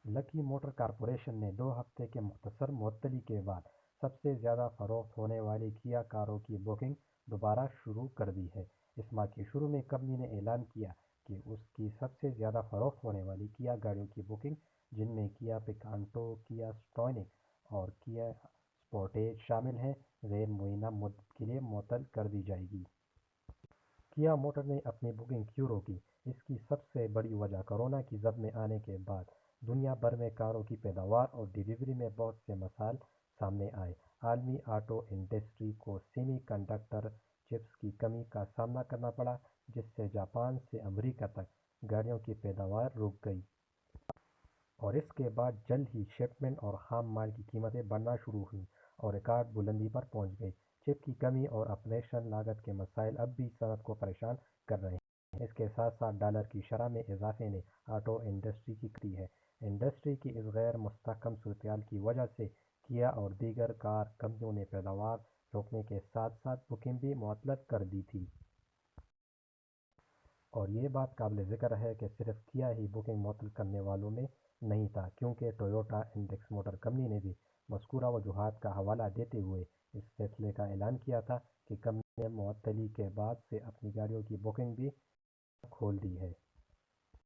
لکی motor corporation نے 2 ہفتے کے مختصر معطلی کے بعد سب سے زیادہ فروخت ہونے والی کیا کاروں کی بکنگ دوبارہ شروع کر دی ہے۔ اس ماہ کے شروع میں کمپنی نے اعلان کیا کہ اس کی سب سے زیادہ فروخت ہونے والی کیا گاڑیوں کی بکنگ، جن میں کیا پکانٹو، کیا سٹونک اور کیا سپورٹیج شامل ہیں، غیر معینہ مدت کے لیے معطل کر دی جائے گی۔ کیا موٹر نے اپنی بکنگ کیوں روکی؟ اس کی سب سے بڑی وجہ کورونا کی زد میں آنے کے بعد دنیا بھر میں کاروں کی پیداوار اور ڈیلیوری میں بہت سے مسائل سامنے آئے۔ عالمی آٹو انڈسٹری کو سیمی کنڈکٹر چپس کی کمی کا سامنا کرنا پڑا، جس سے جاپان سے امریکہ تک گاڑیوں کی پیداوار رک گئی۔ اور اس کے بعد جلد ہی شپمنٹ اور خام مال کی قیمتیں بڑھنا شروع ہوئیں اور ریکارڈ بلندی پر پہنچ گئی۔ چپ کی کمی اور آپریشن لاگت کے مسائل اب بھی صنعت کو پریشان کر رہے ہیں۔ اس کے ساتھ ساتھ ڈالر کی شرح میں اضافے نے آٹو انڈسٹری کی کٹی ہے۔ انڈسٹری کی اس غیر مستحکم صورتحال کی وجہ سے کیا اور دیگر کار کمپنیوں نے پیداوار روکنے کے ساتھ ساتھ بکنگ بھی معطل کر دی تھی۔ اور یہ بات قابل ذکر ہے کہ صرف کیا ہی بکنگ معطل کرنے والوں میں نہیں تھا، کیونکہ ٹویوٹا انڈکس موٹر کمپنی نے بھی مذکورہ وجوہات کا حوالہ دیتے ہوئے اس فیصلے کا اعلان کیا تھا کہ کمپنی نے معطلی کے بعد سے اپنی گاڑیوں کی بکنگ بھی کھول دی ہے۔